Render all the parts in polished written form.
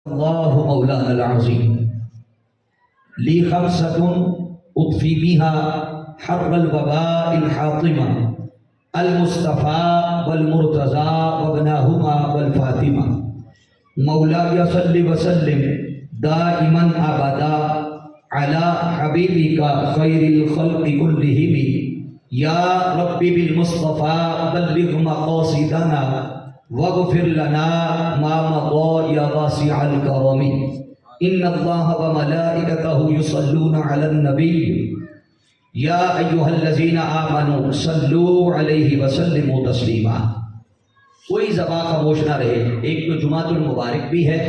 الله مولانا العظيم لي خمسة أطفي بها حر الوباء الحاطمة المصطفى والمرتضى وابناهما والفاطمة مولاي صل وسلم دائما أبدا على حبيبك خير الخلق كلهم يا ربي بالمصطفى بلغ مقاصدنا واغفر لنا ما مضى يا واسع الكرم إن الله وملائكته يصلون على النبي يا أيها الذين آمنوا صلوا عليه وسلموا تسلیما۔ کوئی زبان خاموش نہ رہے۔ ایک تو جمعۃ المبارک بھی ہے،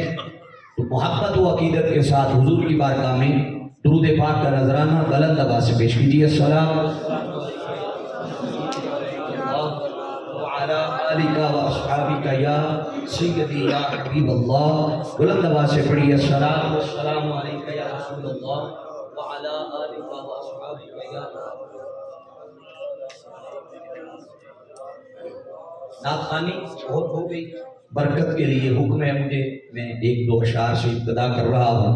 تو محبت و عقیدت کے ساتھ حضور کی بارگاہ میں درود پاک کا نذرانہ بلند آواز سے پیش کیجیے۔ السلام وعلی آلک و اصحابک یا سیدی یا حبیب اللہ، بلند آواز سے پڑھیے۔ السلام علیک یا رسول اللہ وعلی آلک و اصحابک یا۔ نعت خوانی بہت ہو گئی، برکت کے لیے حکم ہے مجھے، میں ایک دو اشعار سے ابتدا کر رہا ہوں۔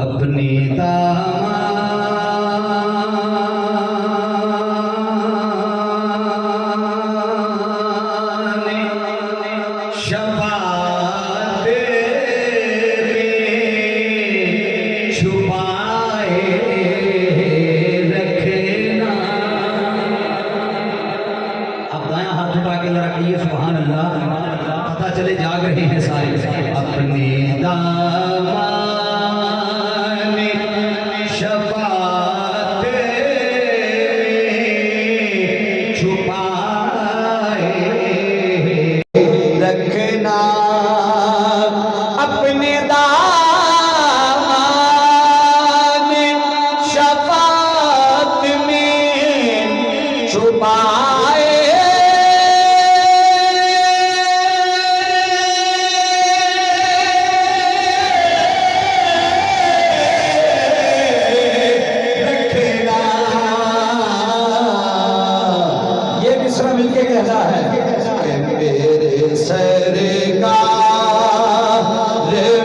اپنے دامان شفاعت میں چھپائے رکھنا۔ اب دائیں ہاتھ اٹھا کے ذرا کہیے سبحان اللہ، پتہ چلے جاگ رہے ہیں سارے۔ اپنے دامان شفاعت میں چھپائے رکھنا، اپنے دامان شفاعت میں چھپائے میرے سرکار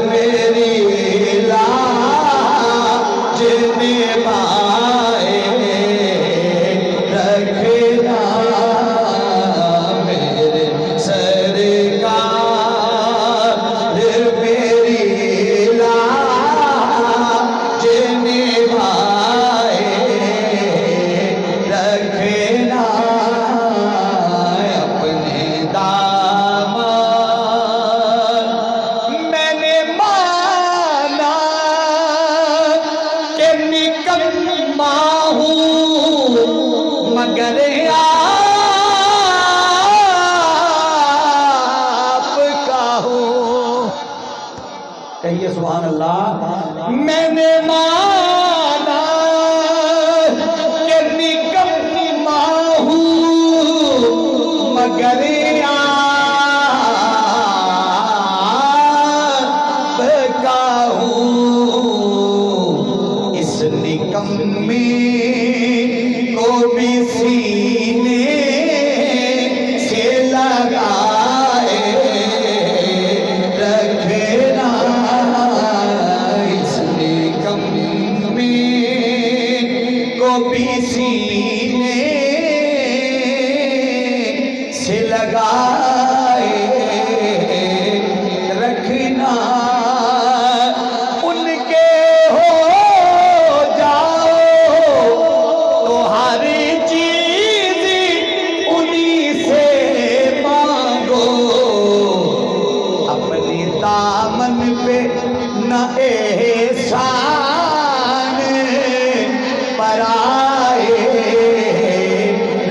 میری لاج نبھائے رکھنا، میرے سرکار میری لاج نبھائے رکھنا، مگر آپ کا ہوں۔ کہیے سبحان اللہ۔ میں نے مانا کہ نکما ہوں مگر آپ کا ہوں، اس نکمی کو بھی سینے سے لگائے رکھنا، اس نکمی کو بھی سینے سے لگائے رکھنا، ان کے ہو دامن پہ نہ احسان پرائے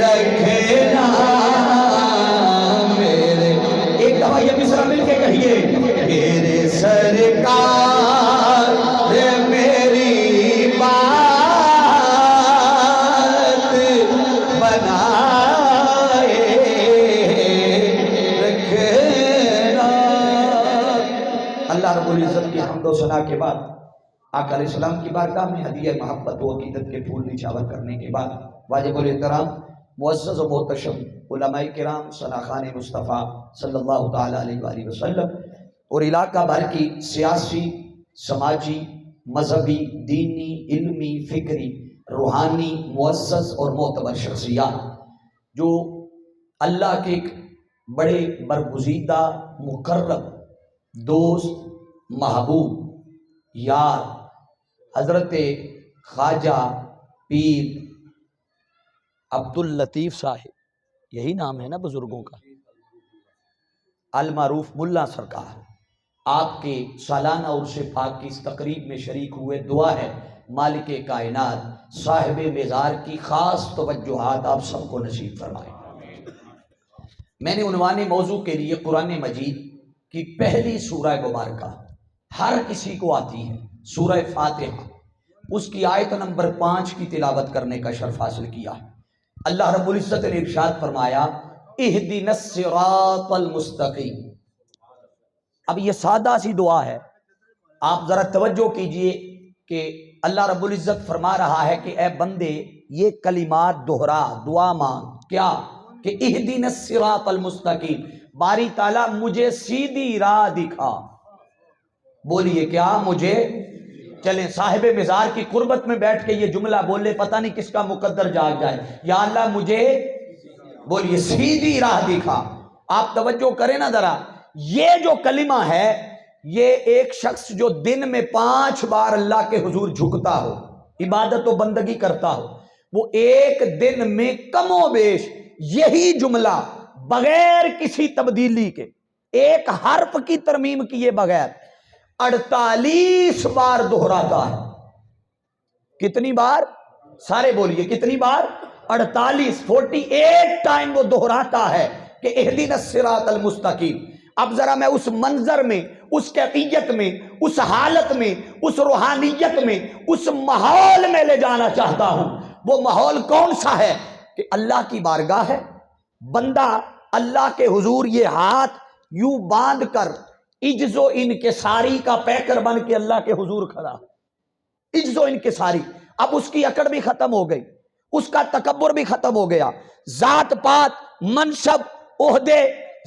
رکھنا، میرے ایک دفعہ یہ مصرع مل کے کہیے، میرے سرکار میری بات بنائے رکھنا۔ اللہ رب العزت کی حمد و ثنا کے بعد آقا علیہ السلام کی بارگاہ میں ہدیہ محبت و عقیدت کے پھول نچھاور کرنے کے بعد واجب الاحترام معزز و محتشم علماء کرام شناخان مصطفیٰ صلی اللہ تعالیٰ علیہ وآلہ وسلم اور علاقہ بھر کی سیاسی، سماجی، مذہبی، دینی، علمی، فکری، روحانی، معزز اور معتبر شخصیات جو اللہ کے ایک بڑے برگزیدہ، مقرب دوست، محبوب، یار حضرت خواجہ پیر عبداللطیف صاحب، یہی نام ہے نا بزرگوں کا، المعروف ملا سرکار، آپ کے سالانہ عرس پاک کی اس تقریب میں شریک ہوئے۔ دعا ہے مالک کائنات صاحب مزار کی خاص توجہات آپ سب کو نصیب فرمائے۔ میں نے عنوان موضوع کے لیے قرآن مجید کی پہلی سورہ مبارکہ ہر کسی کو آتی ہے، سورہ فاتحہ، اس کی آیت نمبر 5 کی تلاوت کرنے کا شرف حاصل کیا ہے۔ اللہ رب العزت نے ارشاد فرمایا اہدنا الصراط المستقیم۔ اب یہ سادہ سی دعا ہے، آپ ذرا توجہ کیجئے کہ اللہ رب العزت فرما رہا ہے کہ اے بندے یہ کلمات دہرا، دعا مانگ، کیا کہ اہدنا الصراط المستقیم، باری تعالیٰ مجھے سیدھی راہ دکھا۔ بولیے کیا؟ مجھے، چلیں صاحب مزار کی قربت میں بیٹھ کے یہ جملہ بولے، پتہ نہیں کس کا مقدر جاگ جائے، یا اللہ مجھے، بولیے سیدھی راہ دکھا۔ آپ توجہ کریں نا ذرا، یہ جو کلمہ ہے یہ ایک شخص جو دن میں 5 بار اللہ کے حضور جھکتا ہو، عبادت و بندگی کرتا ہو، وہ ایک دن میں کم و بیش یہی جملہ بغیر کسی تبدیلی کے، ایک حرف کی ترمیم کیے بغیر 48 بار دہراتا ہے۔ کتنی بار؟ سارے بولیے کتنی بار؟ 48، 48 ٹائم وہ دہراتا ہے کہ اہدنا الصراط المستقیم۔ اب ذرا میں اس منظر میں، اس کیفیت میں، اس حالت میں، اس روحانیت میں، اس ماحول میں لے جانا چاہتا ہوں۔ وہ ماحول کون سا ہے؟ کہ اللہ کی بارگاہ ہے، بندہ اللہ کے حضور یہ ہاتھ یوں باندھ کر عجز و انکساری کا پیکر بن کے اللہ کے حضور کھڑا، عجز و انکساری۔ اب اس کی اکڑ بھی ختم ہو گئی، اس کا تکبر بھی ختم ہو گیا، ذات پات، منصب، عہدے،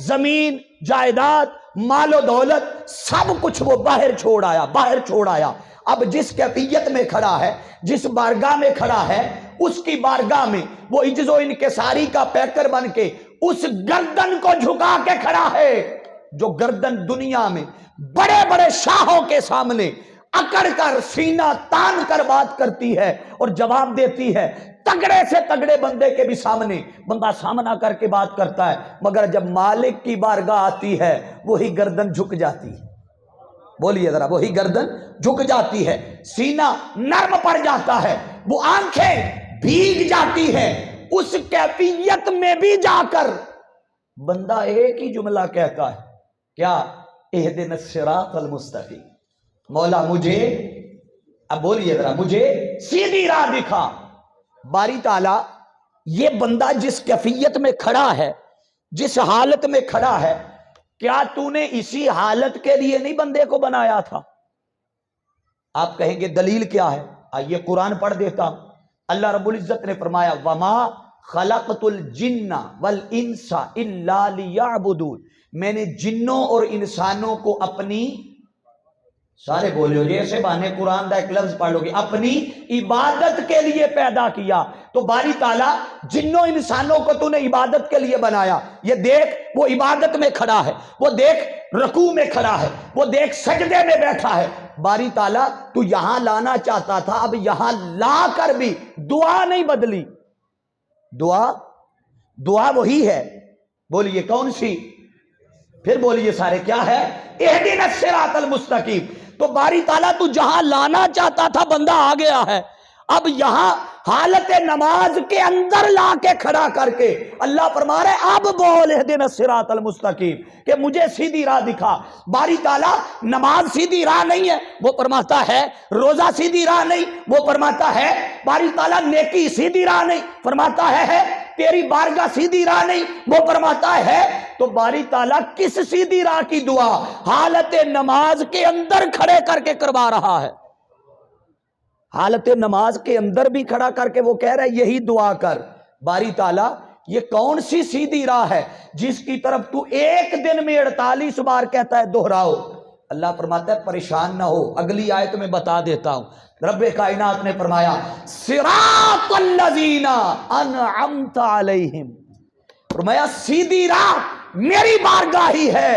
زمین، جائیداد، مال و دولت، سب کچھ وہ باہر چھوڑ آیا، باہر چھوڑ آیا۔ اب جس کیفیت میں کھڑا ہے، جس بارگاہ میں کھڑا ہے، اس کی بارگاہ میں وہ عجز و انکساری کا پیکر بن کے اس گردن کو جھکا کے کھڑا ہے جو گردن دنیا میں بڑے بڑے شاہوں کے سامنے اکڑ کر سینہ تان کر بات کرتی ہے اور جواب دیتی ہے، تگڑے سے تگڑے بندے کے بھی سامنے بندہ سامنا کر کے بات کرتا ہے، مگر جب مالک کی بارگاہ آتی ہے وہی گردن جھک جاتی ہے۔ بولیے ذرا، وہی گردن جھک جاتی ہے، سینہ نرم پڑ جاتا ہے، وہ آنکھیں بھیگ جاتی ہیں۔ اس کیفیت میں بھی جا کر بندہ ایک ہی جملہ کہتا ہے، کیا؟ اہدنا الصراط المستقیم، مولا مجھے، اب بولیے ذرا، مجھے سیدھی راہ دکھا۔ باری تعالیٰ یہ بندہ جس کیفیت میں کھڑا ہے، جس حالت میں کھڑا ہے، کیا تو نے اسی حالت کے لیے نہیں بندے کو بنایا تھا؟ آپ کہیں گے دلیل کیا ہے؟ آئیے قرآن پڑھ دیتا ہوں۔ اللہ رب العزت نے فرمایا وما خلقت الجن والانس الا لیعبدون، میں نے جنوں اور انسانوں کو اپنی، سارے بولے ہو جیسے بانے قرآن دا ایک لفظ پڑھ لو گے، اپنی عبادت کے لیے پیدا کیا۔ تو باری تعالیٰ جنوں انسانوں کو تو نے عبادت کے لیے بنایا۔ یہ دیکھ وہ عبادت میں کھڑا ہے، وہ دیکھ رکوع میں کھڑا ہے، وہ دیکھ سجدے میں بیٹھا ہے۔ باری تعالیٰ تو یہاں لانا چاہتا تھا، اب یہاں لا کر بھی دعا نہیں بدلی۔ دعا وہی ہے، بولیے کون سی؟ پھر بولیے سارے، کیا ہے؟ اہدنا الصراط المستقیم۔ تو باری تعالیٰ تو جہاں لانا چاہتا تھا بندہ آ گیا ہے، اب یہاں حالت نماز کے اندر لا کے کھڑا کر کے اللہ فرما رہے اب بول اہدنا الصراط المستقیم کہ مجھے سیدھی راہ دکھا۔ باری تعالیٰ نماز سیدھی راہ نہیں ہے، وہ فرماتا ہے روزہ سیدھی راہ نہیں، وہ فرماتا ہے باری تعالیٰ نیکی سیدھی راہ نہیں، فرماتا ہے تیری بارگاہ سیدھی راہ نہیں، وہ فرماتا ہے۔ تو باری تعالیٰ کس سیدھی راہ کی دعا حالت نماز کے اندر کھڑے کر کے کروا رہا ہے؟ حالت نماز کے اندر بھی کھڑا کر کے وہ کہہ رہا ہے یہی دعا کر باری تعالیٰ یہ کون سی سیدھی راہ ہے جس کی طرف تو ایک دن میں 48 بار کہتا ہے دہراؤ؟ اللہ فرماتا ہے پریشان نہ ہو، اگلی آیت میں بتا دیتا ہوں۔ رب کائنات نے فرمایا صراط الذین انعمت علیہم، فرمایا سیدھی راہ میری بارگاہ ہی ہے،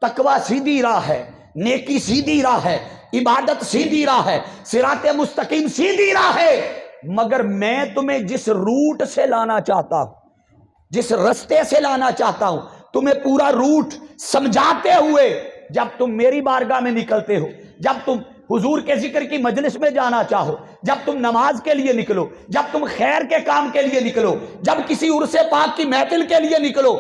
تقوی سیدھی راہ ہے، نیکی سیدھی راہ ہے، عبادت سیدھی راہ ہے، صراط مستقیم سیدھی راہ ہے، مگر میں تمہیں جس روٹ سے لانا چاہتا ہوں، جس رستے سے لانا چاہتا ہوں، تمہیں پورا روٹ سمجھاتے ہوئے جب تم میری بارگاہ میں نکلتے ہو، جب تم حضور کے ذکر کی مجلس میں جانا چاہو، جب تم نماز کے لیے نکلو، جب تم خیر کے کام کے لیے نکلو، جب کسی عرس پاک کی محفل کے لیے نکلو،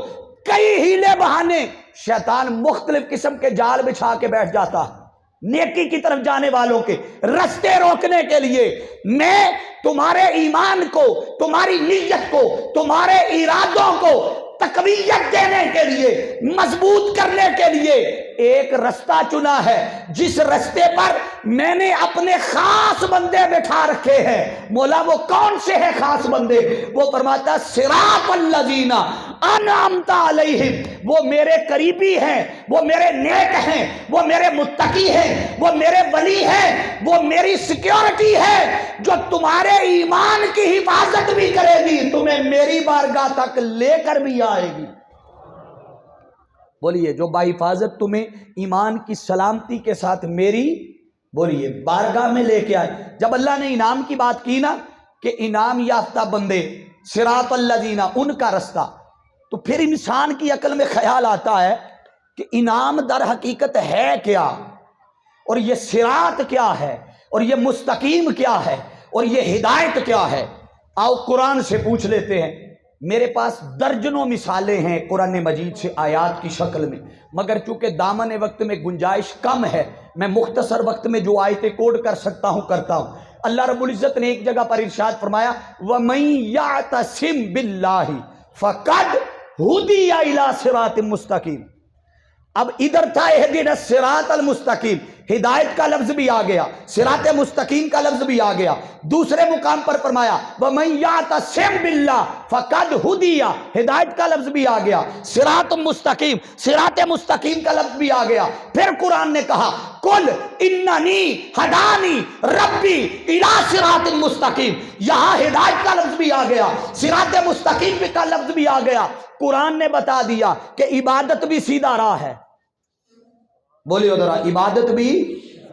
کئی ہیلے بہانے شیطان مختلف قسم کے جال بچھا کے بیٹھ جاتا ہے نیکی کی طرف جانے والوں کے رستے روکنے کے لیے۔ میں تمہارے ایمان کو، تمہاری نیت کو، تمہارے ارادوں کو تقویت دینے کے لیے، مضبوط کرنے کے لیے ایک رستہ چنا ہے، جس رستے پر میں نے اپنے خاص بندے بٹھا رکھے ہیں۔ مولا وہ کون سے ہیں خاص بندے؟ وہ فرماتا صراط الذین انعمت علیہم، وہ میرے قریبی ہیں، وہ میرے نیک ہیں، وہ میرے متقی ہیں، وہ میرے ولی ہیں، وہ میری سیکیورٹی ہے جو تمہارے ایمان کی حفاظت بھی کرے گی، تمہیں میری بارگاہ تک لے کر بھی آئے گی۔ بولیے جو با حفاظت تمہیں ایمان کی سلامتی کے ساتھ میری بولیے بارگاہ میں لے کے آئے۔ جب اللہ نے انعام کی بات کی نا کہ انعام یافتہ بندے صراط الذین، ان کا رستہ، تو پھر انسان کی عقل میں خیال آتا ہے کہ انعام در حقیقت ہے کیا، اور یہ صراط کیا ہے، اور یہ مستقیم کیا ہے، اور یہ ہدایت کیا ہے۔ آؤ قرآن سے پوچھ لیتے ہیں۔ میرے پاس درجنوں مثالیں ہیں قرآن مجید سے آیات کی شکل میں، مگر چونکہ دامن وقت میں گنجائش کم ہے، میں مختصر وقت میں جو آیتیں کوڈ کر سکتا ہوں کرتا ہوں۔ اللہ رب العزت نے ایک جگہ پر ارشاد فرمایا وَمَن يَعْتَصِم بِاللَّهِ فَقَدْ هُدِيَ إِلَىٰ صِرَاطٍ مُسْتَقِيمٍ۔ اب ادھر تھا اہدنا الصراط المستقیم، ہدایت کا لفظ بھی آ گیا، صراط مستقیم کا لفظ بھی آ گیا۔ دوسرے مقام پر فرمایا وَمَن يَعْتَصِم بِاللَّهِ فَقَدْ هُدِيَ، ہدایت کا لفظ بھی آ گیا، صراط مستقیم، صراط مستقیم کا لفظ بھی آ گیا۔ پھر قرآن نے کہا قُلْ إِنَّنِي هَدَانِي رَبِّي إِلَىٰ صِرَاطٍ مُسْتَقِيمٍ، یہاں ہدایت کا لفظ بھی آ گیا، صراط مستقیم کا لفظ بھی آ گیا۔ قرآن نے بتا دیا کہ عبادت بھی سیدھا راہ ہے۔ بولیے ذرا، عبادت بھی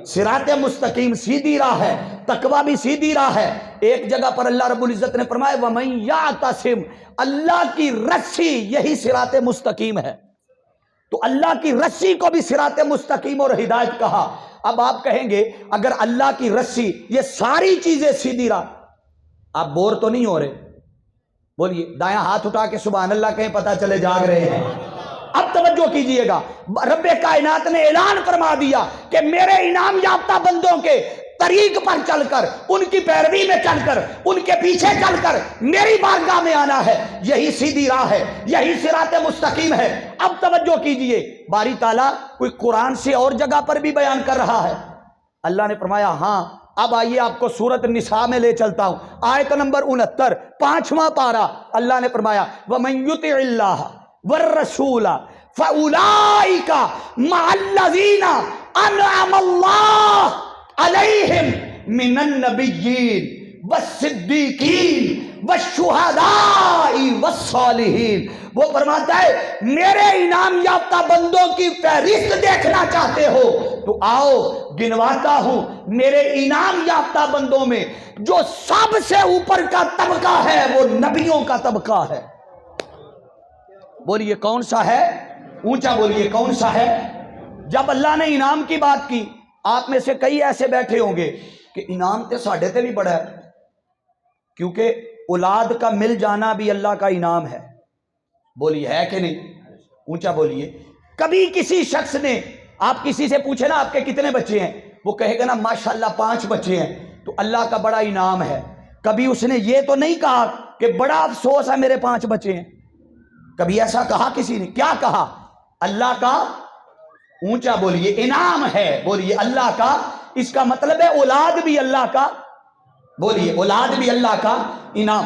صراط مستقیم سیدھی راہ ہے، تقوی بھی سیدھی راہ ہے۔ ایک جگہ پر اللہ رب العزت نے فرمایا وَمَن يَعْتَصِم، اللہ کی رسی یہی صراط مستقیم ہے، تو اللہ کی رسی کو بھی صراط مستقیم اور ہدایت کہا۔ اب آپ کہیں گے اگر اللہ کی رسی یہ ساری چیزیں سیدھی راہ، آپ بور تو نہیں ہو رہے؟ بولیے دایاں ہاتھ اٹھا کے سبحان اللہ کہیں، پتہ چلے جاگ رہے ہیں۔ اب توجہ کیجئے گا، رب کائنات نے اعلان فرما دیا کہ میرے انعام یافتہ بندوں کے طریق پر چل کر، ان کی پیروی میں چل کر، ان کے پیچھے چل کر میری بارگاہ میں آنا ہے، یہی سیدھی راہ ہے، یہی صراط مستقیم ہے۔ اب توجہ کیجئے، باری تعالیٰ کوئی قرآن سے اور جگہ پر بھی بیان کر رہا ہے۔ اللہ نے فرمایا ہاں، اب آئیے آپ کو سورۃ النساء میں لے چلتا ہوں، آیت نمبر 69، 5واں پارہ۔ اللہ نے فرمایا وَمَن يُطِعِ اللَّهَ وَالرَّسُولَ فَأُولَٰئِكَ مَعَ الَّذِينَ أَنْعَمَ اللَّهُ عَلَيْهِمْ مِنَ النَّبِيِّينَ وَالصِّدِّيقِينَ وَالشُّهَدَاءِ وَالصَّالِحِينَ۔ وہ فرماتا ہے میرے انعام یافتہ بندوں کی فہرست دیکھنا چاہتے ہو تو آؤ گنواتا ہوں میرے انعام یافتہ بندوں میں جو سب سے اوپر کا طبقہ ہے وہ نبیوں کا طبقہ ہے۔ بولیے کون سا ہے؟ اونچا بولیے کون سا ہے؟ جب اللہ نے انعام کی بات کی، آپ میں سے کئی ایسے بیٹھے ہوں گے کہ انعام تے ساڑھے تے بھی بڑا ہے، کیونکہ اولاد کا مل جانا بھی اللہ کا انعام ہے۔ بولیے ہے کہ نہیں؟ اونچا بولیے۔ کبھی کسی شخص نے، آپ کسی سے پوچھے نا آپ کے کتنے بچے ہیں، وہ کہے گا نا ماشاءاللہ 5 بچے ہیں، تو اللہ کا بڑا انعام ہے۔ کبھی اس نے یہ تو نہیں کہا کہ بڑا افسوس ہے میرے 5 بچے ہیں، کبھی ایسا کہا کسی نے؟ کیا کہا؟ اللہ کا، اونچا بولیے، انعام ہے۔ بولیے اللہ کا، اس کا مطلب ہے اولاد بھی اللہ کا، بولیے اولاد بھی اللہ کا انعام۔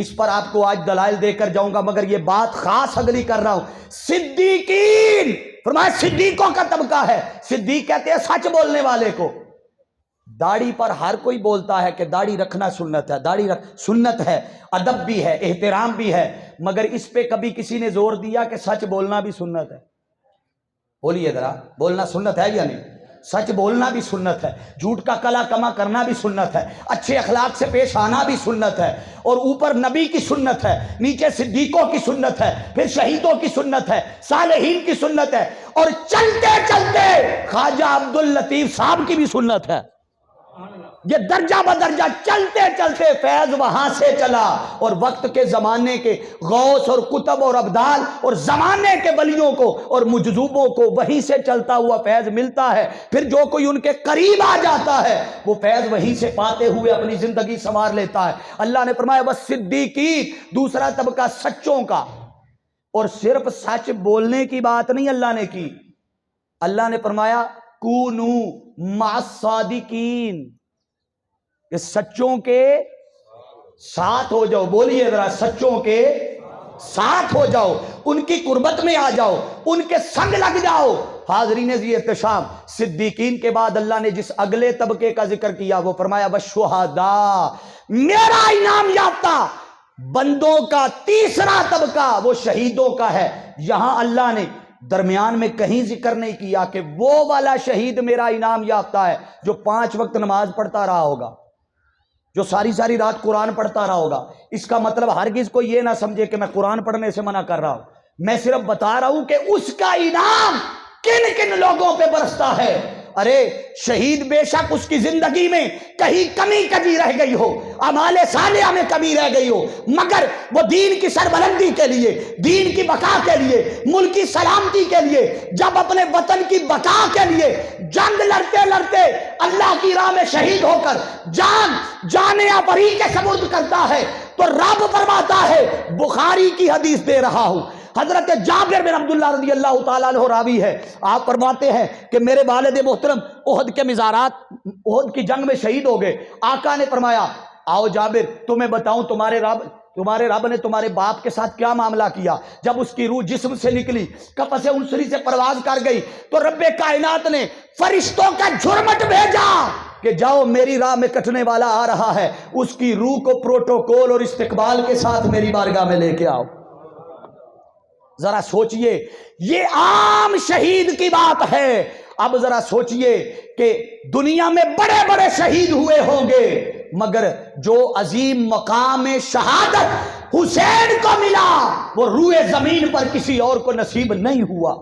اس پر آپ کو آج دلائل دے کر جاؤں گا، مگر یہ بات خاص اگلی کر رہا ہوں۔ صدیقین، فرمایا صدیقوں کا طبقہ ہے۔ صدیق کہتے ہیں سچ بولنے والے کو۔ داڑھی پر ہر کوئی بولتا ہے کہ داڑھی رکھنا سنت ہے، داڑھی سنت ہے، ادب بھی ہے، احترام بھی ہے، مگر اس پہ کبھی کسی نے زور دیا کہ سچ بولنا بھی سنت ہے؟ بولیے ذرا، بولنا سنت ہے یا نہیں؟ سچ بولنا بھی سنت ہے، جھوٹ کا کلا کما کرنا بھی سنت ہے، اچھے اخلاق سے پیش آنا بھی سنت ہے، اور اوپر نبی کی سنت ہے، نیچے صدیقوں کی سنت ہے، پھر شہیدوں کی سنت ہے، صالحین کی سنت ہے، اور چلتے چلتے خواجہ عبداللطیف صاحب کی بھی سنت ہے۔ یہ درجہ بدرجہ چلتے چلتے فیض وہاں سے چلا، اور وقت کے زمانے کے غوث اور کتب اور ابدال اور زمانے کے ولیوں کو اور مجذوبوں کو وہیں سے چلتا ہوا فیض ملتا ہے۔ پھر جو کوئی ان کے قریب آ جاتا ہے وہ فیض وہیں سے پاتے ہوئے اپنی زندگی سنوار لیتا ہے۔ اللہ نے فرمایا والصدیقین، دوسرا طبقہ سچوں کا، اور صرف سچ بولنے کی بات نہیں اللہ نے کی، اللہ نے فرمایا کونو مع الصادقین، کہ سچوں کے ساتھ ہو جاؤ۔ بولیے ذرا، سچوں کے ساتھ ہو جاؤ، ان کی قربت میں آ جاؤ، ان کے سنگ لگ جاؤ۔ حاضرین ذی احتشام، صدیقین کے بعد اللہ نے جس اگلے طبقے کا ذکر کیا وہ فرمایا والشہداء، میرا انعام یافتہ بندوں کا تیسرا طبقہ وہ شہیدوں کا ہے۔ یہاں اللہ نے درمیان میں کہیں ذکر نہیں کیا کہ وہ والا شہید میرا انعام یافتہ ہے جو 5 وقت نماز پڑھتا رہا ہوگا، جو ساری ساری رات قرآن پڑھتا رہا ہوگا۔ اس کا مطلب ہرگز کوئی یہ نہ سمجھے کہ میں قرآن پڑھنے سے منع کر رہا ہوں، میں صرف بتا رہا ہوں کہ اس کا انعام کن کن لوگوں پہ برستا ہے۔ ارے شہید بے شک اس کی زندگی میں کہیں کمی کجی رہ گئی ہو، اعمال صالحہ میں کمی رہ گئی ہو، مگر وہ دین کی سربلندی کے لیے، دین کی بقا کے لیے، ملک کی سلامتی کے لیے، جب اپنے وطن کی بقا کے لیے جنگ لڑتے لڑتے اللہ کی راہ میں شہید ہو کر جان بری کے سپرد کرتا ہے تو رب فرماتا ہے، بخاری کی حدیث دے رہا ہوں، حضرت جابر بن عبداللہ رضی اللہ تعالیٰ عنہ راوی ہے، آپ فرماتے ہیں کہ میرے والد محترم احد کے مزارات، احد کی جنگ میں شہید ہو گئے۔ آقا نے فرمایا آؤ جابر تمہیں بتاؤں تمہارے رب نے تمہارے باپ کے ساتھ کیا معاملہ کیا۔ جب اس کی روح جسم سے نکلی، قفس انصری سے پرواز کر گئی تو رب کائنات نے فرشتوں کا جھرمٹ بھیجا کہ جاؤ میری راہ میں کٹنے والا آ رہا ہے، اس کی روح کو پروٹوکول اور استقبال کے ساتھ میری بارگاہ میں لے کے آؤ۔ ذرا سوچئے، یہ عام شہید کی بات ہے۔ اب ذرا سوچئے کہ دنیا میں بڑے بڑے شہید ہوئے ہوں گے، مگر جو عظیم مقام شہادت حسین کو ملا وہ روئے زمین پر کسی اور کو نصیب نہیں ہوا۔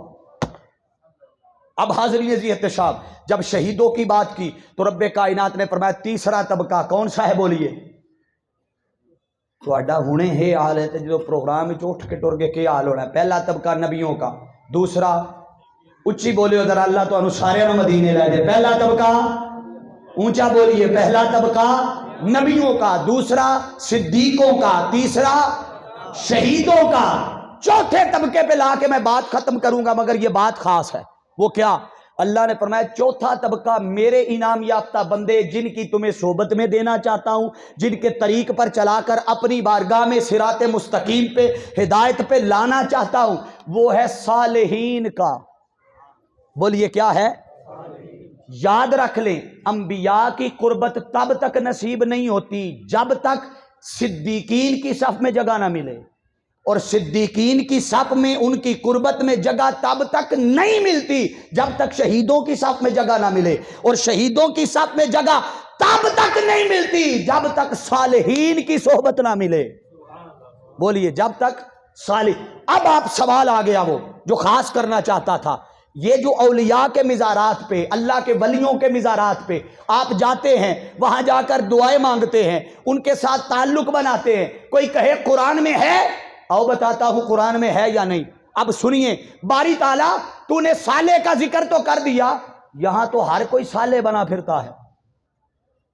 اب حاضرین ذی احتشام، جب شہیدوں کی بات کی تو رب کائنات نے فرمایا تیسرا طبقہ کون سا ہے؟ بولیے۔ تھوڑا ہونے ہے حال ہے جو پروگرام اٹھ کے ٹر کے کیا حال ہونا ہے۔ پہلا طبقہ نبیوں کا، دوسرا اچھی بولیو ذرا اللہ تو انسارے مدینے لے دے، پہلا طبقہ اونچا بولیے، پہلا طبقہ نبیوں کا، دوسرا صدیقوں کا، تیسرا شہیدوں کا، چوتھے طبقے پہ لا کے میں بات ختم کروں گا، مگر یہ بات خاص ہے۔ وہ کیا؟ اللہ نے فرمایا چوتھا طبقہ میرے انعام یافتہ بندے جن کی تمہیں صحبت میں دینا چاہتا ہوں، جن کے طریق پر چلا کر اپنی بارگاہ میں صراط مستقیم پہ ہدایت پہ لانا چاہتا ہوں، وہ ہے صالحین کا۔ بولیے کیا ہے؟ یاد رکھ لیں، انبیاء کی قربت تب تک نصیب نہیں ہوتی جب تک صدیقین کی صف میں جگہ نہ ملے، اور صدیقین کی صف میں ان کی قربت میں جگہ تب تک نہیں ملتی جب تک شہیدوں کی صف میں جگہ نہ ملے، اور شہیدوں کی صف میں جگہ تب تک نہیں ملتی جب تک صالحین کی صحبت نہ ملے۔ بولیے جب تک صالح۔ اب آپ سوال آ گیا وہ جو خاص کرنا چاہتا تھا، یہ جو اولیاء کے مزارات پہ، اللہ کے ولیوں کے مزارات پہ آپ جاتے ہیں، وہاں جا کر دعائیں مانگتے ہیں، ان کے ساتھ تعلق بناتے ہیں، کوئی کہے قرآن میں ہے، آؤ بتاتا ہوں قرآن میں ہے یا نہیں۔ اب سنیے، باری تعالیٰ تو نے صالح کا ذکر تو کر دیا، یہاں تو ہر کوئی صالح بنا پھرتا ہے،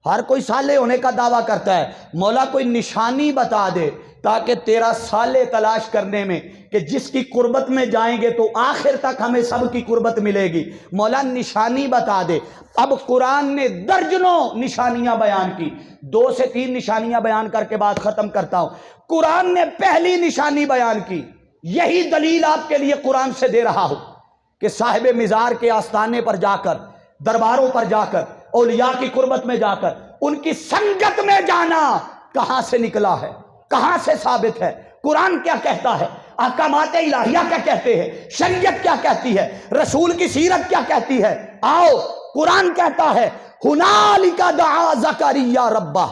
ہر کوئی صالح ہونے کا دعویٰ کرتا ہے، مولا کوئی نشانی بتا دے تاکہ تیرا صالح تلاش کرنے میں کہ جس کی قربت میں جائیں گے تو آخر تک ہمیں سب کی قربت ملے گی، مولا نشانی بتا دے۔ اب قرآن نے درجنوں نشانیاں بیان کی، 2 سے 3 نشانیاں بیان کر کے بات ختم کرتا ہوں۔ قرآن نے پہلی نشانی بیان کی، یہی دلیل آپ کے لیے قرآن سے دے رہا ہوں کہ صاحب مزار کے آستانے پر جا کر، درباروں پر جا کر، اولیاء کی قربت میں جا کر ان کی سنگت میں جانا کہاں سے نکلا ہے، کہاں سے ثابت ہے، قرآن کیا کہتا ہے، احکامات الہیہ کیا کہتے ہیں، شریعت کیا کہتی ہے، رسول کی سیرت کیا کہتی ہے۔ آؤ، قرآن کہتا ہے ہنالک دعا زکریا ربہ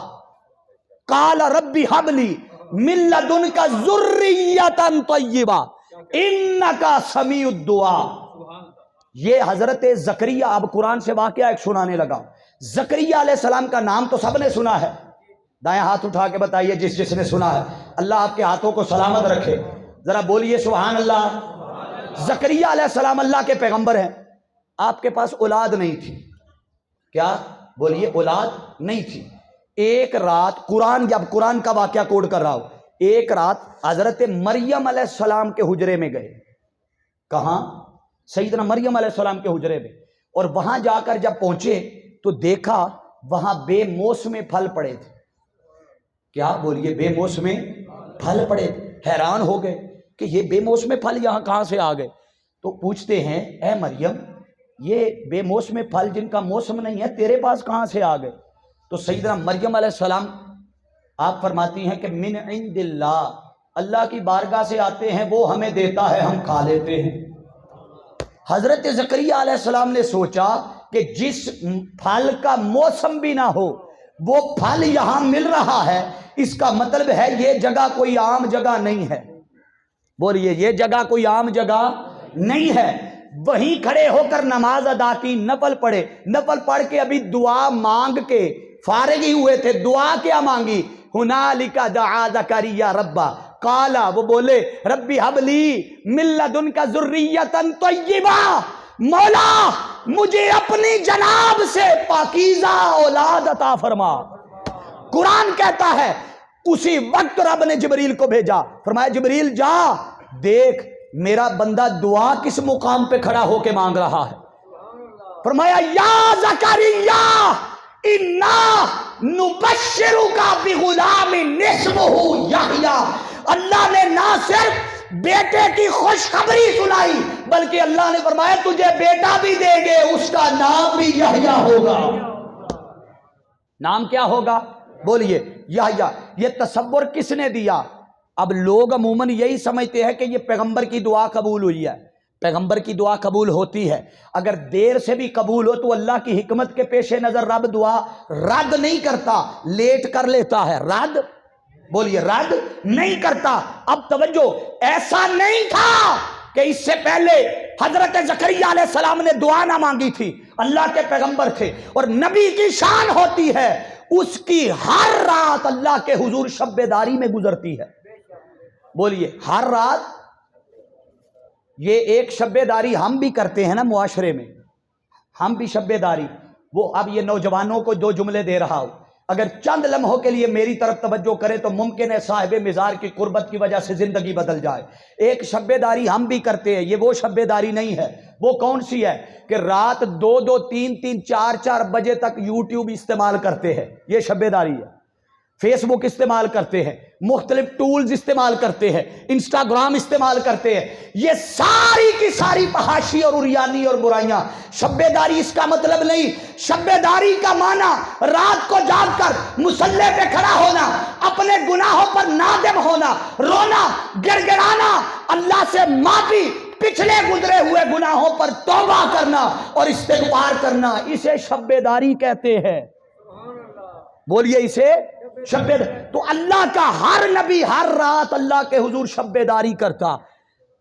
قال ربی حب لی من لدنک ذریۃ طیبہ انک سمیع الدعاء۔ یہ حضرت زکریا، اب قرآن سے واقعہ ایک سنانے لگا۔ زکریا علیہ السلام کا نام تو سب نے سنا ہے، دائیں ہاتھ اٹھا کے بتائیے جس جس نے سنا ہے، اللہ آپ کے ہاتھوں کو سلامت رکھے، ذرا بولیے سبحان اللہ۔ زکریا علیہ السلام اللہ کے پیغمبر ہیں، آپ کے پاس اولاد نہیں تھی، کیا بولیے، اولاد نہیں تھی۔ ایک رات قرآن، جب قرآن کا واقعہ کوڈ کر رہا ہوں، ایک رات حضرت مریم علیہ السلام کے حجرے میں گئے۔ کہاں؟ سیدنا مریم علیہ السلام کے حجرے میں، اور وہاں جا کر جب پہنچے تو دیکھا وہاں بے موسم پھل پڑے تھے۔ کیا بولیے، بے موسم پھل پڑے تھے۔ حیران ہو گئے کہ یہ بے موسم پھل یہاں کہاں سے آ گئے؟ تو پوچھتے ہیں اے مریم، یہ بے موسم پھل جن کا موسم نہیں ہے تیرے پاس کہاں سے آ گئے؟ تو سیدنا مریم علیہ السلام آپ فرماتی ہیں کہ من عند اللہ، اللہ کی بارگاہ سے آتے ہیں، وہ ہمیں دیتا ہے، ہم کھا لیتے ہیں۔ حضرت زکریا علیہ السلام نے سوچا کہ جس پھل کا موسم بھی نہ ہو وہ پھل یہاں مل رہا ہے، اس کا مطلب ہے یہ جگہ کوئی عام جگہ نہیں ہے۔ بولیے، یہ جگہ کوئی عام جگہ نہیں ہے۔ وہیں کھڑے ہو کر نماز ادا کی، نفل پڑھے، نفل پڑھ کے ابھی دعا مانگ کے فارغ ہی ہوئے تھے۔ دعا کیا مانگی؟ ہنالک دعا زکریا ربہ قالا، وہ بولے ربی حب لی من لدنک ذریۃ طیبہ، مولا مجھے اپنی جناب سے پاکیزہ اولاد عطا فرما۔ قرآن کہتا ہے اسی وقت رب نے جبریل کو بھیجا، فرمایا جبریل جا دیکھ میرا بندہ دعا کس مقام پہ کھڑا ہو کے مانگ رہا ہے۔ فرمایا یا زکریا انا نبشرک بغلام اسمہ یحییٰ، اللہ نے نہ صرف بیٹے کی خوشخبری سنائی بلکہ اللہ نے فرمایا تجھے بیٹا بھی دیں گے، اس کا نام بھی یحییٰ ہوگا۔ نام کیا ہوگا؟ بولیے یحییٰ۔ یہ تصور کس نے دیا؟ اب لوگ عموماً یہی سمجھتے ہیں کہ یہ پیغمبر کی دعا قبول ہوئی ہے۔ پیغمبر کی دعا قبول ہوتی ہے، اگر دیر سے بھی قبول ہو تو اللہ کی حکمت کے پیش نظر رب دعا رد نہیں کرتا، لیٹ کر لیتا ہے۔ رد، بولیے، رد نہیں کرتا۔ اب توجہ، ایسا نہیں تھا کہ اس سے پہلے حضرت زکریا علیہ السلام نے دعا نہ مانگی تھی، اللہ کے پیغمبر تھے، اور نبی کی شان ہوتی ہے اس کی ہر رات اللہ کے حضور شب بیداری میں گزرتی ہے۔ بولیے، ہر رات۔ یہ ایک شب بیداری ہم بھی کرتے ہیں نا معاشرے میں، ہم بھی شب بیداری۔ وہ اب یہ نوجوانوں کو 2 جملے دے رہا ہوں، اگر چند لمحوں کے لیے میری طرف توجہ کرے تو ممکن ہے صاحب مزار کی قربت کی وجہ سے زندگی بدل جائے۔ ایک شب بیداری ہم بھی کرتے ہیں، یہ وہ شب بیداری نہیں ہے۔ وہ کون سی ہے کہ رات 2-2 3-3 4-4 بجے تک یوٹیوب استعمال کرتے ہیں، یہ شب بیداری ہے۔ فیس بک استعمال کرتے ہیں، مختلف ٹولز استعمال کرتے ہیں، انسٹاگرام استعمال کرتے ہیں، یہ ساری کی ساری فحاشی اور عریانی اور برائیاں۔ شب بیداری اس کا مطلب نہیں۔ شب بیداری کا معنی رات کو جاگ کر مصلی پہ کھڑا ہونا، اپنے گناہوں پر نادم ہونا، رونا، گڑ گڑانا، اللہ سے معافی، پچھلے گزرے ہوئے گناہوں پر توبہ کرنا اور استغفار کرنا، اسے شب بیداری کہتے ہیں۔ بولیے، اسے شب بیداری۔ تو اللہ کا ہر نبی ہر رات اللہ کے حضور شب بیداری کرتا۔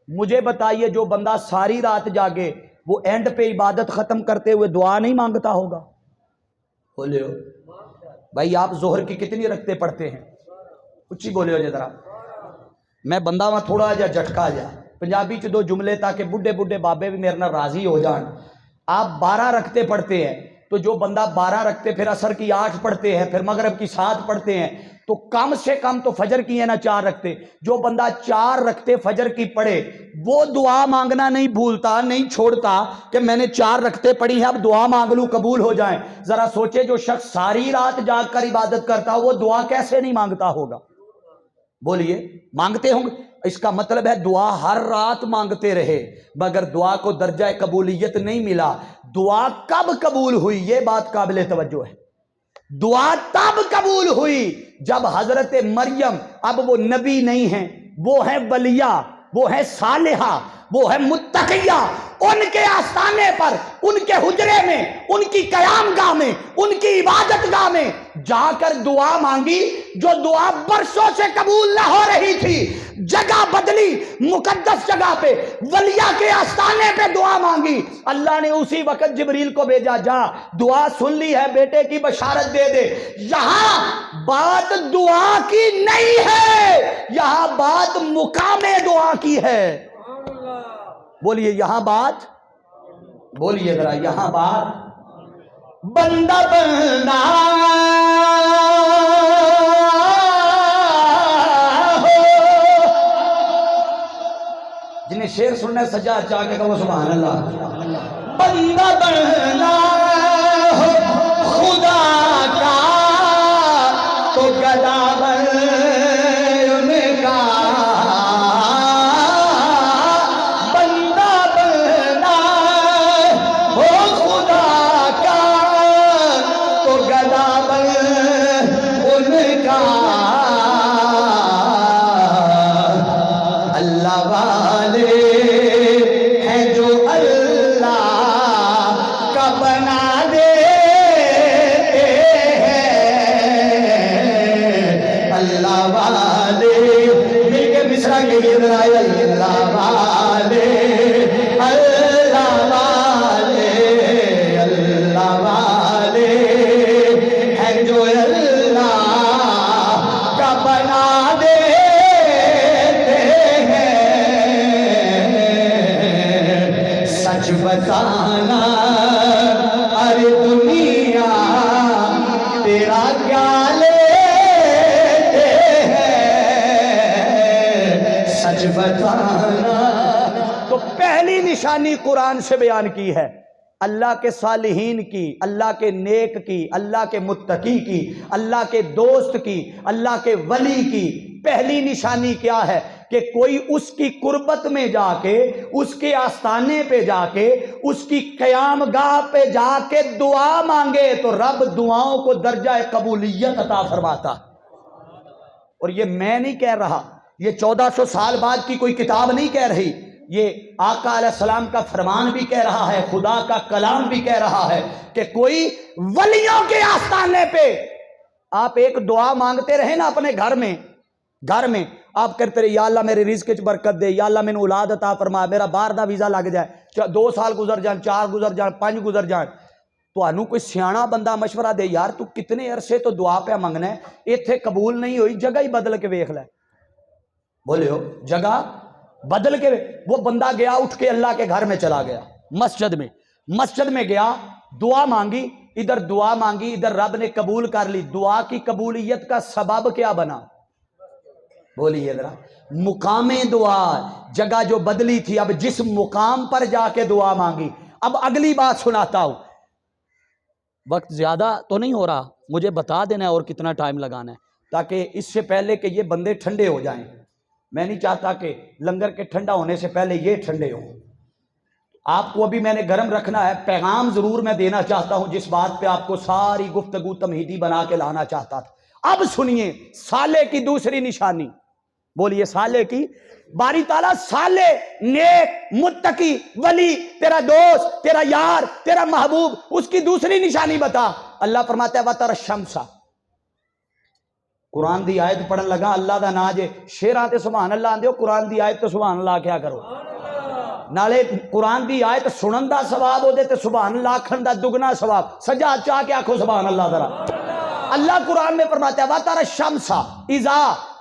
مجھے بتائیے جو بندہ ساری رات جاگے وہ اینڈ پہ عبادت ختم کرتے ہوئے دعا نہیں مانگتا ہوگا؟ بولے ہو بھائی، آپ ظہر کی کتنی رکعتیں پڑھتے ہیں؟ کچھ ہی بولے ہو جی ذرا، میں بندہ وہاں تھوڑا جا جھٹکا جا پنجابی چ 2 جملے تاکہ بڈھے بڈھے بابے بھی میرے نال راضی ہو جان۔ آپ 12 رکعتیں پڑھتے ہیں، تو جو بندہ 12 رکھتے پھر عصر کی 8 پڑھتے ہیں پھر مغرب کی 7 پڑھتے ہیں تو کم سے کم تو فجر کی ہے نا 4 رکھتے. جو بندہ 4 رکھتے فجر کی پڑھے وہ دعا مانگنا نہیں بھولتا نہیں چھوڑتا کہ میں نے 4 رکھتے پڑھی ہے اب دعا مانگ لوں قبول ہو جائیں. ذرا سوچے جو شخص ساری رات جاگ کر عبادت کرتا وہ دعا کیسے نہیں مانگتا ہوگا؟ بولیے مانگتے ہوں گے. اس کا مطلب ہے دعا ہر رات مانگتے رہے مگر دعا کو درجہ قبولیت نہیں ملا. دعا کب قبول ہوئی یہ بات قابل توجہ ہے. دعا تب قبول ہوئی جب حضرت مریم، اب وہ نبی نہیں ہیں، وہ ہے ولیہ، وہ ہے صالحہ، وہ ہے متقیہ، ان کے آستانے پر ان کے حجرے میں ان کی قیام گاہ میں ان کی عبادت گاہ میں جا کر دعا مانگی. جو دعا برسوں سے قبول نہ ہو رہی تھی جگہ بدلی، مقدس جگہ پہ ولیہ کے آستانے پہ دعا مانگی. اللہ نے اسی وقت جبریل کو بھیجا، جا دعا سن لی ہے بیٹے کی بشارت دے دے. یہاں بات دعا کی نہیں ہے، یہاں بات مقام دعا کی ہے. بولیے یہاں بات، بولیے ذرا یہاں بات بندہ بندہ ہو. جنہیں شعر سننا سجا چاہ کے کہو سبحان اللہ. بندہ بندہ ہو خدا کا تو گدا بتانا ارے دنیا تیرا کیا لیتے ہیں سچ بتانا. تو پہلی نشانی قرآن سے بیان کی ہے اللہ کے صالحین کی، اللہ کے نیک کی، اللہ کے متقی کی، اللہ کے دوست کی، اللہ کے ولی کی. پہلی نشانی کیا ہے کہ کوئی اس کی قربت میں جا کے اس کے آستانے پہ جا کے اس کی قیام گاہ پہ جا کے دعا مانگے تو رب دعاؤں کو درجہ قبولیت عطا فرماتا. اور یہ میں نہیں کہہ رہا، یہ 1400 سال بعد کی کوئی کتاب نہیں کہہ رہی، یہ آقا علیہ السلام کا فرمان بھی کہہ رہا ہے، خدا کا کلام بھی کہہ رہا ہے کہ کوئی ولیوں کے آستانے پہ آپ ایک دعا مانگتے رہے نا اپنے گھر میں آپ کرتے رہے یا اللہ میرے رزق وچ برکت دے، یا اللہ مینوں اولاد عطا فرما، میرا باہر دا ویزا لگ جائے، 2 سال گزر جان، 4 گزر جان، 5 گزر جان. تانوں کوئی سیاںا بندہ مشورہ دے یار تو کتنے عرصے تو دعا پہ منگنا ہے، ایتھے قبول نہیں ہوئی جگہ ہی بدل کے ویکھ لے. بولیو جگہ بدل کے. وہ بندہ گیا اٹھ کے اللہ کے گھر میں چلا گیا، مسجد میں گیا، دعا مانگی، ادھر دعا مانگی ادھر رب نے قبول کر لی. دعا کی قبولیت کا سبب کیا بنا؟ بولیے ذرا مقام دعا. جگہ جو بدلی تھی اب جس مقام پر جا کے دعا مانگی. اب اگلی بات سناتا ہوں، وقت زیادہ تو نہیں ہو رہا، مجھے بتا دینا ہے اور کتنا ٹائم لگانا ہے تاکہ اس سے پہلے کہ یہ بندے ٹھنڈے ہو جائیں. میں نہیں چاہتا کہ لنگر کے ٹھنڈا ہونے سے پہلے یہ ٹھنڈے ہوں. آپ کو ابھی میں نے گرم رکھنا ہے. پیغام ضرور میں دینا چاہتا ہوں جس بات پہ آپ کو ساری گفتگو تمہیدی بنا کے لانا چاہتا تھا. اب سنیے سالے کی دوسری نشانی. بولیے سالے کی. باری تعالیٰ سالے، نیک، متقی، ولی، تیرا دوست، تیرا یار، تیرا محبوب، اس کی دوسری نشانی بتا. اللہ فرماتا ہے وَتَرَ الشَّمْسَ. قرآن دی آیت پڑھن لگا اللہ دا نا جے شیراں تے سبحان اللہ آندے ہو، قرآن دی آیت تے سبحان اللہ کیا کرو. نالے قرآن دی آیت سنن دا ثواب ہو دے تے سبحان اللہ آکھن دا دگنا ثواب. سجا چاہ کے آکھو سبحان اللہ ذرا. اللہ قرآن میں فرماتا ہے وَتَرَ الشَّمْسَ اِذَا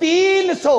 300।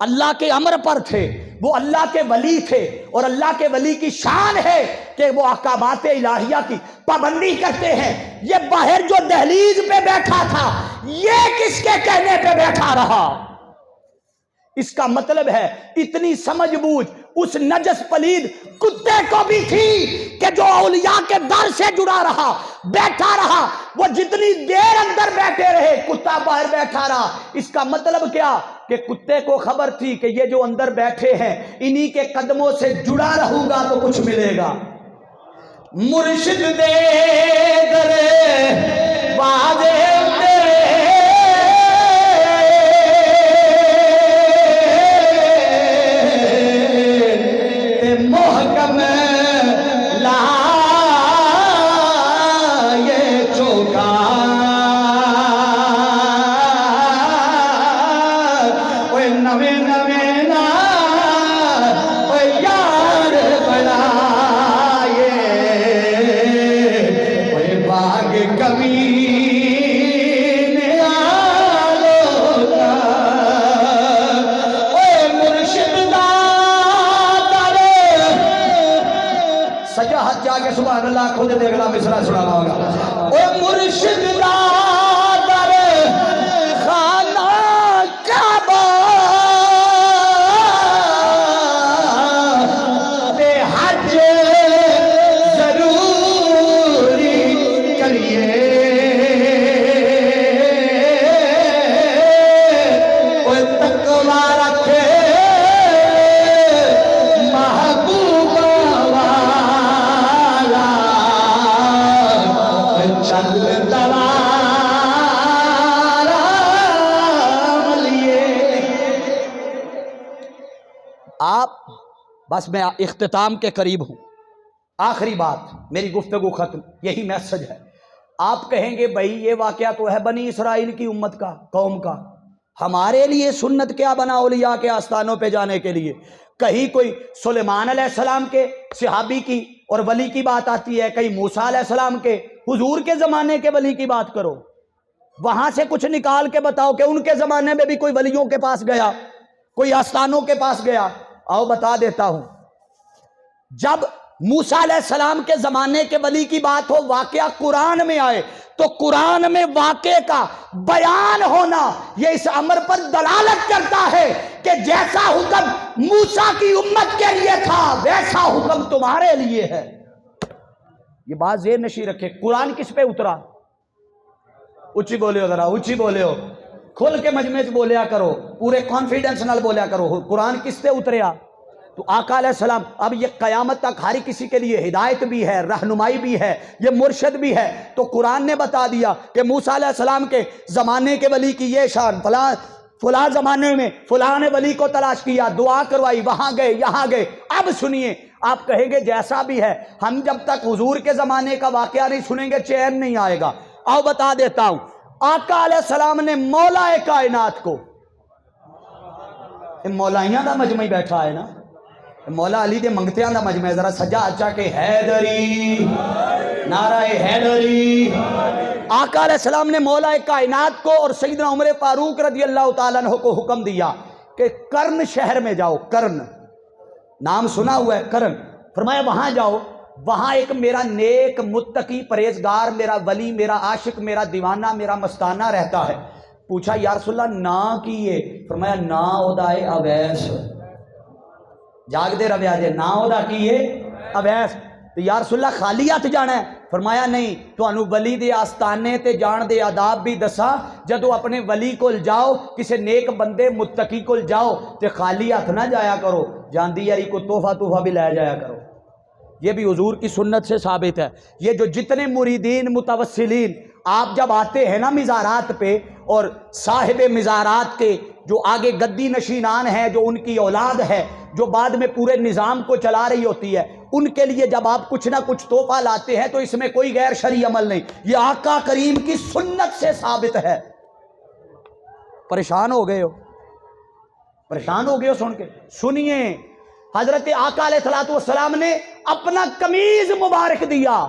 اللہ کے امر پر تھے، وہ اللہ کے ولی تھے، اور اللہ کے ولی کی شان ہے کہ وہ احکامات الہیہ کی پابندی کرتے ہیں۔ یہ باہر جو دہلیز پہ بیٹھا تھا، یہ کس کے کہنے پہ بیٹھا رہا؟ اس کا مطلب ہے اتنی سمجھ بوجھ اس نجس پلید کتے کو بھی تھی کہ جو اولیاء کے در سے جڑا رہا، بیٹھا رہا، وہ جتنی دیر اندر بیٹھے رہے کتا باہر بیٹھا رہا۔ اس کا مطلب کیا کہ کتے کو خبر تھی کہ یہ جو اندر بیٹھے ہیں انہی کے قدموں سے جڑا رہوں گا تو کچھ ملے گا۔ مرشد دے در بازے سبحان اللہ خود دے اگلا مصرع سنانا ہوگا۔ اے مرشد دا در خانہ کعبہ بے حج ضروری کریے، اے تقوی رکھے آپ بس میں اختتام کے قریب ہوں، آخری بات میری گفتگو ختم، یہی میسج ہے۔ آپ کہیں گے بھائی یہ واقعہ تو ہے بنی اسرائیل کی امت کا، قوم کا، ہمارے لیے سنت کیا بنا اولیاء کے آستانوں پہ جانے کے لیے؟ کہیں کوئی سلیمان علیہ السلام کے صحابی کی اور ولی کی بات آتی ہے، کہیں موسیٰ علیہ السلام کے حضور کے زمانے کے ولی کی بات کرو، وہاں سے کچھ نکال کے بتاؤ کہ ان کے زمانے میں بھی کوئی ولیوں کے پاس گیا، کوئی آستانوں کے پاس گیا۔ آؤ بتا دیتا ہوں، جب موسیٰ علیہ السلام کے زمانے کے ولی کی بات ہو، واقعہ قرآن میں آئے تو قرآن میں واقعے کا بیان ہونا یہ اس امر پر دلالت کرتا ہے کہ جیسا حکم موسیٰ کی امت کے لیے تھا ویسا حکم تمہارے لیے ہے۔ یہ بات ذہن نشین رکھے۔ قرآن کس پہ اترا؟ اچھی بولے ہو، ذرا اچھی بولے ہو، کھل کے مجمع سے بولیا کرو، پورے کانفیڈنس نال بولیا کرو۔ قرآن کس پہ اتریا؟ تو آقا علیہ السلام۔ اب یہ قیامت تک ہر کسی کے لیے ہدایت بھی ہے، رہنمائی بھی ہے، یہ مرشد بھی ہے۔ تو قرآن نے بتا دیا کہ موسیٰ علیہ السلام کے زمانے کے ولی کی یہ شان، فلاں زمانے میں فلاں نے ولی کو تلاش کیا، دعا کروائی، وہاں گئے، یہاں گئے۔ اب سنیے، آپ کہیں گے جیسا بھی ہے، ہم جب تک حضور کے زمانے کا واقعہ نہیں سنیں گے چین نہیں آئے گا۔ آؤ بتا دیتا ہوں، آقا علیہ السلام نے مولا کائنات کو، مولائیاں دا مجمع بیٹھا ہے نا، مولا علی دے منگتیاں دا مجمع، ذرا سجا اچھا کہ حیدری، نعرہ حیدری۔ آقا علیہ السلام نے مولا کائنات کو اور سیدنا عمر فاروق رضی اللہ تعالیٰ عنہ کو حکم دیا کہ کرن شہر میں جاؤ۔ کرن نام سنا ہوا ہے، کرن، فرمایا وہاں جاؤ، وہاں ایک میرا نیک متقی پرہیزگار، میرا ولی، میرا عاشق، میرا دیوانہ، میرا مستانہ رہتا ہے۔ پوچھا یا رسول اللہ نا کیے؟ فرمایا نا اودا ہے اویس۔ جاگ دے رویا دے نا اودا کیے اویس۔ تو یا رسول اللہ خالی ہاتھ جانا ہے؟ فرمایا نہیں، تو انو ولی دے آستانے تے جان دے آداب بھی دسا، جدو اپنے ولی کول جاؤ، کسے نیک بندے متقی کول جاؤ تے خالی ہاتھ نہ جایا کرو، جاندی یاری کو تحفہ بھی لے جایا کرو۔ یہ بھی حضور کی سنت سے ثابت ہے۔ یہ جو جتنے مریدین متوسلین آپ جب آتے ہیں نا مزارات پہ، اور صاحب مزارات کے جو آگے گدی نشینان ہیں، جو ان کی اولاد ہے، جو بعد میں پورے نظام کو چلا رہی ہوتی ہے، ان کے لیے جب آپ کچھ نہ کچھ تحفہ لاتے ہیں تو اس میں کوئی غیر شرعی عمل نہیں، یہ آقا کریم کی سنت سے ثابت ہے۔ پریشان ہو گئے ہو؟ پریشان ہو گئے ہو سن کے؟ سنیے، حضرت آقا علیہ السلام نے اپنا قمیض مبارک دیا،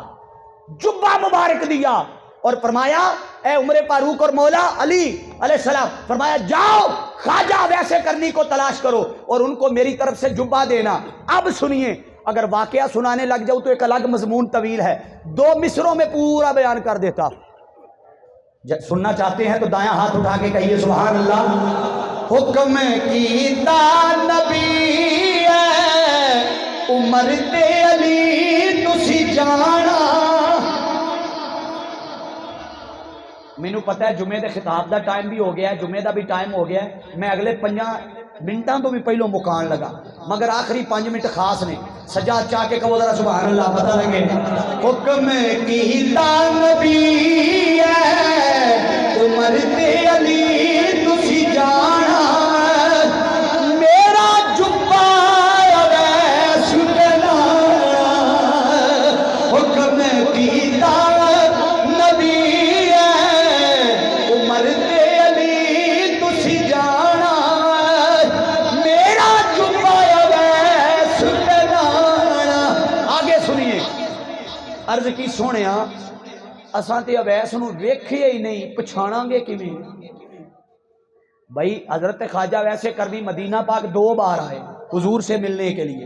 جبہ مبارک دیا، اور فرمایا اے عمر فاروق اور مولا علی علیہ السلام، فرمایا جاؤ خواجہ ویسے کرنی کو تلاش کرو اور ان کو میری طرف سے جبہ دینا۔ اب سنیے، اگر واقعہ سنانے لگ جاؤ تو ایک الگ مضمون طویل ہے، 2 مصروں میں پورا بیان کر دیتا۔ سننا چاہتے ہیں تو دایاں ہاتھ اٹھا کے کہیے سبحان اللہ۔ حکم کیتا نبی ہے عمر تے علی تسی جانا۔ مینوں پتہ ہے جمعے دے خطاب دا ٹائم بھی ہو گیا ہے، جمعے دا بھی ٹائم ہو گیا ہے، میں اگلے 5 منٹاں تو بھی پہلو مکان لگا، مگر آخری 5 منٹ خاص نے۔ سجاد چاہ کے کہو ذرا سبحان اللہ، پتہ لگے۔ حکم کیتا نبی ہے عمر تے علی تسی جانا، میرا جبہ ویس کنا۔ حکم کیتا عرض کی سونیا اساں تے اویس نو ویکھیا ہی نہیں، پچھاڑاں گے کیویں؟ بھائی حضرت خواجہ ویسے کرنی مدینہ پاک 2 بار آئے حضور سے ملنے کے لیے،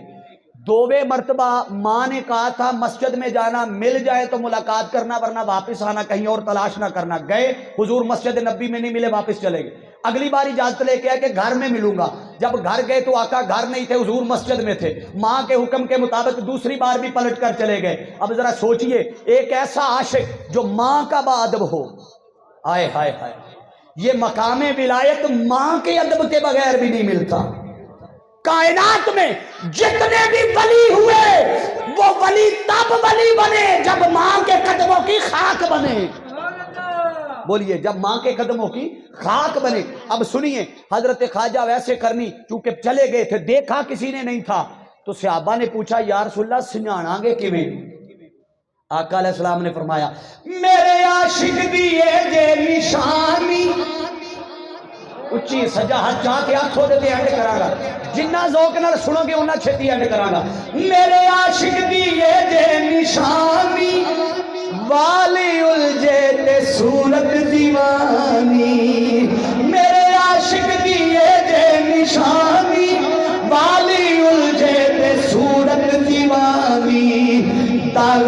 2ویں مرتبہ ماں نے کہا تھا مسجد میں جانا، مل جائے تو ملاقات کرنا ورنہ واپس آنا، کہیں اور تلاش نہ کرنا۔ گئے حضور مسجد نبی میں نہیں ملے، واپس چلے گئے۔ اگلی بار اجازت لے کے آئے کہ گھر میں ملوں گا، جب گھر گئے تو آقا گھر نہیں تھے، حضور مسجد میں تھے۔ ماں کے حکم کے مطابق دوسری بار بھی پلٹ کر چلے گئے۔ اب ذرا سوچئے، ایک ایسا عاشق جو ماں کا با ادب ہو، آئے ہائے ہائے، یہ مقام ولایت ماں کے ادب کے بغیر بھی نہیں ملتا۔ کائنات میں جتنے بھی ولی ہوئے وہ ولی تب ولی بنے جب ماں کے قدموں کی خاک بنے۔ بولیے، جب ماں کے قدموں کی خاک بنے۔ اب سنیے، حضرت خواجہ ویسے کرنی چونکہ چلے گئے تھے، دیکھا کسی نے نہیں تھا تو صحابہ نے پوچھا یا رسول اللہ سنجھانا گے کیویں؟ آقا علیہ السلام نے فرمایا میرے عاشق دیے دے نشانی، اچھی سجا ہاتھ جا کے آنکھوں دے اینڈ کرا گا، جنہ ذوق نال سنو گے انہاں چھتی اینڈ کرا گا۔ میرے عاشق دیے دے نشانی، والی الجے تے صورت دیوانی، میرے عاشق دیے دے نشانی، والی الجے تے صورت دیوانی، تاغ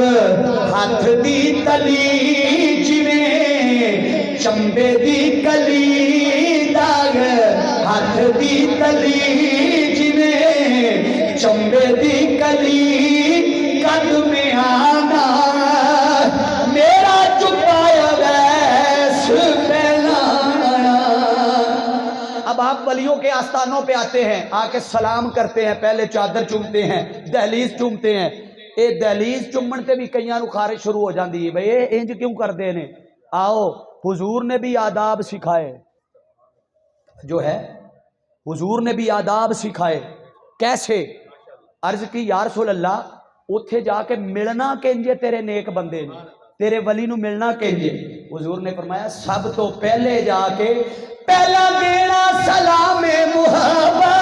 ہاتھ دی تلی جویں چمبے دی کلی، داغ ہاتھ دی تلی جویں چمبے دی کلی، قد میں آنا میرا چپایا ویس پہلانا۔ اب آپ ولیوں کے آستانوں پہ آتے ہیں، آ کے سلام کرتے ہیں، پہلے چادر چومتے ہیں، دہلیز چومتے ہیں۔ اے دہلیز چومن تے بھی کئیاں نو خارش شروع ہو جاندی ہے، بھئی اے انج کیوں کر دے نے؟ آؤ، حضور نے بھی آداب سکھائے، جو ہے حضور نے بھی آداب سکھائے۔ کیسے؟ عرض کی یا رسول اللہ اتھے جا کے ملنا کنجے تیرے نیک بندے نے، تیرے ولی نو ملنا کنجے؟ حضور نے فرمایا سب تو پہلے جا کے پہلا دینا سلام محبت۔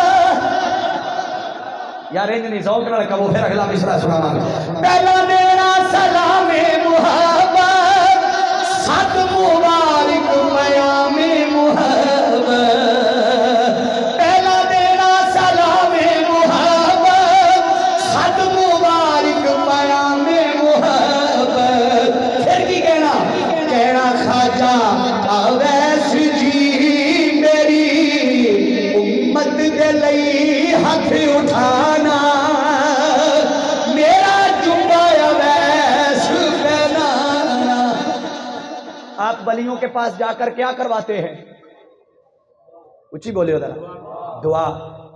یار انج نہیں ذوق نال کہو، پھر اگلا مصرع سناواں۔ پہلا دینا سلام محبت، صد مبارک پیام محبت، پہلا دینا سلام محبت، صد مبارک پیام محبت۔ پھر کی کہنا؟ کہنا خواجہ اویس جی میری امت دے لئی ہاتھ اٹھانا، میرا جبہ اویس پہنانا۔ آپ ولیوں کے پاس جا کر کیا کرواتے ہیں؟ اچھی بولے ذرا، دعا۔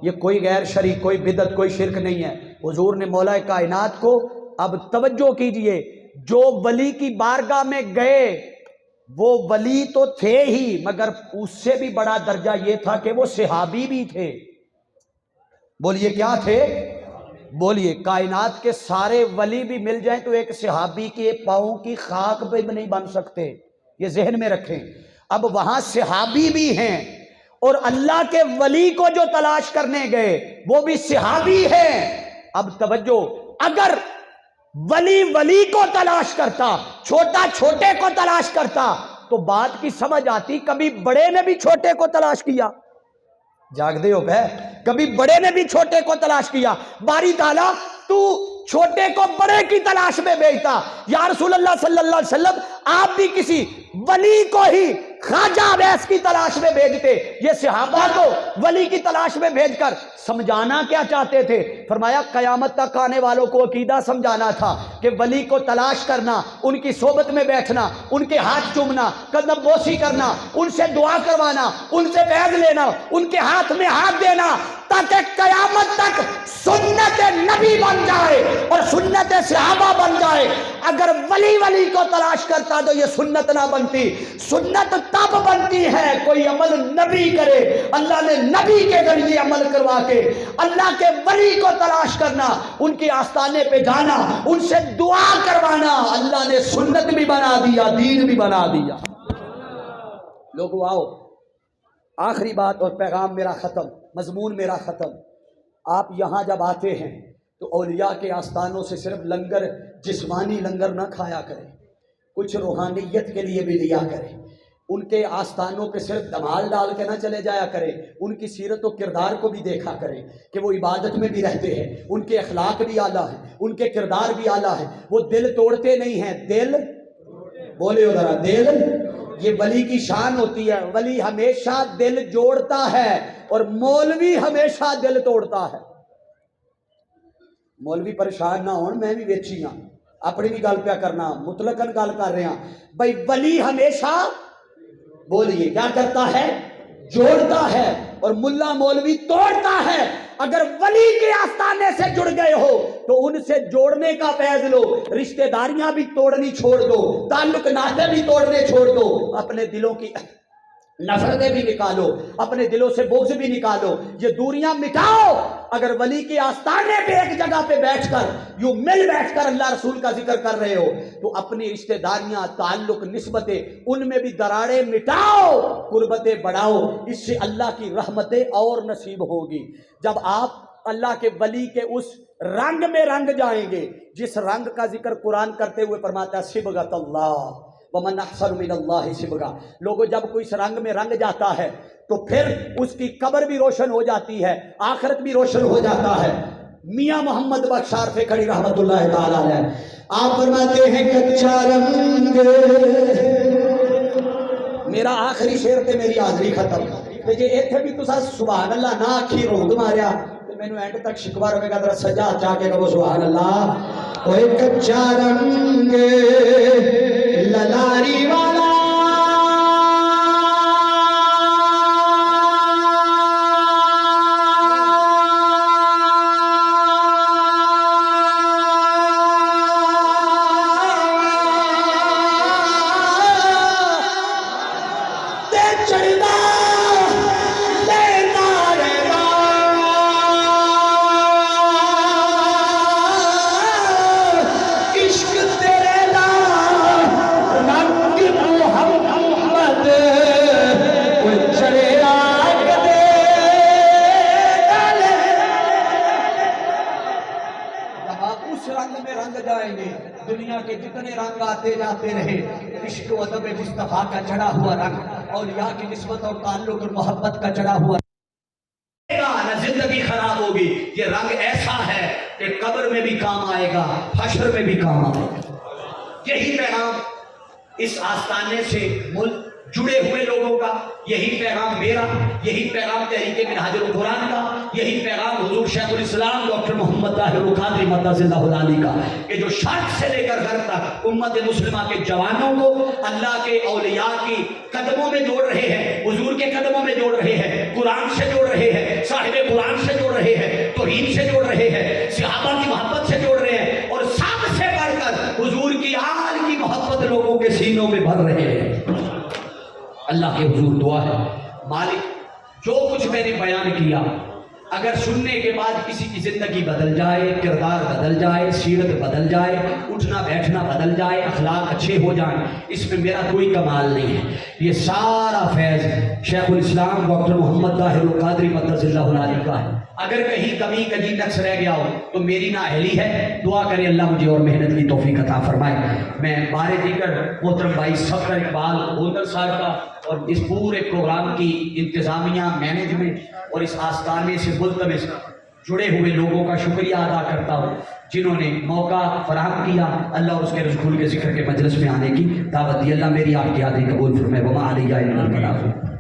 یہ کوئی غیر شریک، کوئی بدعت، کوئی شرک نہیں ہے۔ حضور نے مولا کائنات کو، اب توجہ کیجئے، جو ولی کی بارگاہ میں گئے وہ ولی تو تھے ہی، مگر اس سے بھی بڑا درجہ یہ تھا کہ وہ صحابی بھی تھے۔ بولیے کیا تھے؟ بولیے، کائنات کے سارے ولی بھی مل جائیں تو ایک صحابی کے پاؤں کی خاک پہ نہیں بن سکتے، یہ ذہن میں رکھیں۔ اب وہاں صحابی بھی ہیں، اور اللہ کے ولی کو جو تلاش کرنے گئے وہ بھی صحابی ہیں۔ اب توجہ، اگر ولی ولی کو تلاش کرتا، چھوٹا چھوٹے کو تلاش کرتا، تو بات کی سمجھ آتی کبھی بڑے نے بھی چھوٹے کو تلاش کیا، جاگ دے ہو بھائی، کبھی بڑے نے بھی چھوٹے کو تلاش کیا، باری تعالیٰ تو چھوٹے کو بڑے کی تلاش میں بھیجتا۔ یا رسول اللہ صلی اللہ علیہ وسلم آپ بھی کسی ولی کو ہی خواجہ اویس کی تلاش میں بھیجتے، یہ صحابہ کو ولی کی تلاش میں بھیج کر سمجھانا کیا چاہتے تھے؟ فرمایا قیامت تک آنے والوں کو عقیدہ سمجھانا تھا کہ ولی کو تلاش کرنا، ان کی صحبت میں بیٹھنا، ان کے ہاتھ چومنا، قدم بوسی کرنا، ان سے دعا کروانا، ان سے فیض لینا، ان کے ہاتھ میں ہاتھ دینا، تاکہ قیامت تک سنت نبی بن جائے اور سنت صحابہ بن جائے۔ اگر ولی کو تلاش کرتا تو یہ سنت نہ بنتی۔ سنت تب بنتی ہے کوئی عمل نبی کرے، اللہ نے نبی کے ذریعے عمل کروا کے اللہ کے ولی کو تلاش کرنا، ان کے آستانے پہ جانا، ان سے دعا کروانا، اللہ نے سنت بھی بنا دیا، دین بھی بنا دیا۔ لوگو آؤ، آخری بات اور پیغام میرا ختم، مضمون میرا ختم۔ آپ یہاں جب آتے ہیں تو اولیاء کے آستانوں سے صرف لنگر، جسمانی لنگر نہ کھایا کریں، کچھ روحانیت کے لیے بھی لیا کریں۔ ان کے آستانوں پہ صرف دمال ڈال کے نہ چلے جایا کریں، ان کی سیرت و کردار کو بھی دیکھا کریں کہ وہ عبادت میں بھی رہتے ہیں، ان کے اخلاق بھی اعلیٰ ہیں، ان کے کردار بھی اعلیٰ ہیں، وہ دل توڑتے نہیں ہیں، دل بولے ہو ذرا، دل، یہ ولی کی شان ہوتی ہے، ولی ہمیشہ دل جوڑتا ہے اور مولوی ہمیشہ دل توڑتا ہے۔ مولوی پریشان نہ ہون، میں بھی ویچی ہاں، اپنی بھی گل پیا کرنا، مطلقاً گل کر رہے ہیں بھائی، ولی ہمیشہ بولیے کیا کرتا ہے؟ جوڑتا ہے، اور ملا مولوی توڑتا ہے۔ اگر ولی کے آستانے سے جڑ گئے ہو تو ان سے جوڑنے کا فیض لو، رشتہ داریاں بھی توڑنی چھوڑ دو، تعلق ناطے بھی توڑنے چھوڑ دو، اپنے دلوں کی نفرتیں بھی نکالو، اپنے دلوں سے بغض بھی نکالو، یہ دوریاں مٹاؤ۔ اگر ولی کے آستانے پہ ایک جگہ پہ بیٹھ کر یوں مل بیٹھ کر اللہ رسول کا ذکر کر رہے ہو تو اپنی رشتہ داریاں، تعلق، نسبتیں، ان میں بھی دراڑیں مٹاؤ، قربتیں بڑھاؤ، اس سے اللہ کی رحمتیں اور نصیب ہوگی۔ جب آپ اللہ کے ولی کے اس رنگ میں رنگ جائیں گے جس رنگ کا ذکر قرآن کرتے ہوئے فرماتا ہے صبغۃ اللہ ومن احسن من اللہ صبغہ، لوگوں جب کوئی اس رنگ میں رنگ جاتا ہے تو پھر اس کی قبر بھی روشن ہو جاتی ہے، آخرت بھی روشن ہو جاتا ہے۔ میاں محمد بخش عارف کھڑی رحمت اللہ تعالی علیہ آپ فرماتے ہیں کچا رنگ، میرا آخری شعر تے میری حاضری ختم، تے جے ایتھے بھی تساں سبحان اللہ نہ آکھی رونگ ماریا تے مینوں اینڈ تک شکوا رہے گا، ذرا سجا چاہ کے کہو سبحان اللہ۔ اوے کچا رنگ للاری والا جاتے رہے، عشق و ادب مصطفیٰ کا چڑھا ہوا رنگ، اولیاء کی نسبت اور تعلق اور محبت کا چڑھا ہوا نہ زندگی خراب ہوگی۔ یہ رنگ ایسا ہے کہ قبر میں بھی کام آئے گا، حشر میں بھی کام آئے گا۔ یہی پیغام اس آستانے سے جڑے ہوئے لوگوں کا، یہی پیغام میرا، یہی پیغام تحریک منہاج القرآن کا، یہی پیغام حضور شیخ الاسلام ڈاکٹر محمد طاہر القادری مدث اللہ علیہ کا، کہ جو شرق سے لے کر غرب تک امت مسلمہ کے جوانوں کو اللہ کے اولیاء کی قدموں میں جوڑ رہے ہیں، حضور کے قدموں میں جوڑ رہے ہیں، قرآن سے جوڑ رہے ہیں، صاحب قرآن سے جوڑ رہے ہیں، توحید سے جوڑ رہے ہیں، صحابہ کی محبت سے جوڑ رہے ہیں، اور سب سے بڑھ کر حضور کی آل کی محبت لوگوں کے سینوں میں بھر رہے ہیں۔ اللہ کے حضور دعا ہے مالک جو کچھ میں نے بیان کیا اگر سننے کے بعد کسی کی زندگی بدل جائے، کردار بدل جائے، سیرت بدل جائے، اٹھنا بیٹھنا بدل جائے، اخلاق اچھے ہو جائیں، اس میں میرا کوئی کمال نہیں ہے، یہ سارا فیض شیخ الاسلام ڈاکٹر محمد طاہر القادری مدث اللہ علیہ کا ہے۔ اگر کہیں کمی کجی نقص رہ گیا ہو تو میری نااہلی ہے، دعا کرے اللہ مجھے اور محنت کی توفیق عطا فرمائے۔ میں بارے دیگر محترم بھائی صفدر اقبال گوندر صاحب کا اور اس پورے پروگرام کی انتظامیہ، مینجمنٹ اور اس آستانے سے ملتمس جڑے ہوئے لوگوں کا شکریہ ادا کرتا ہوں جنہوں نے موقع فراہم کیا، اللہ اور اس کے رسول کے ذکر کے مجلس میں آنے کی دعوت دی۔ اللہ میری آپ کی یادیں قبول فرمائے۔ وما علیہ الا البلاغ۔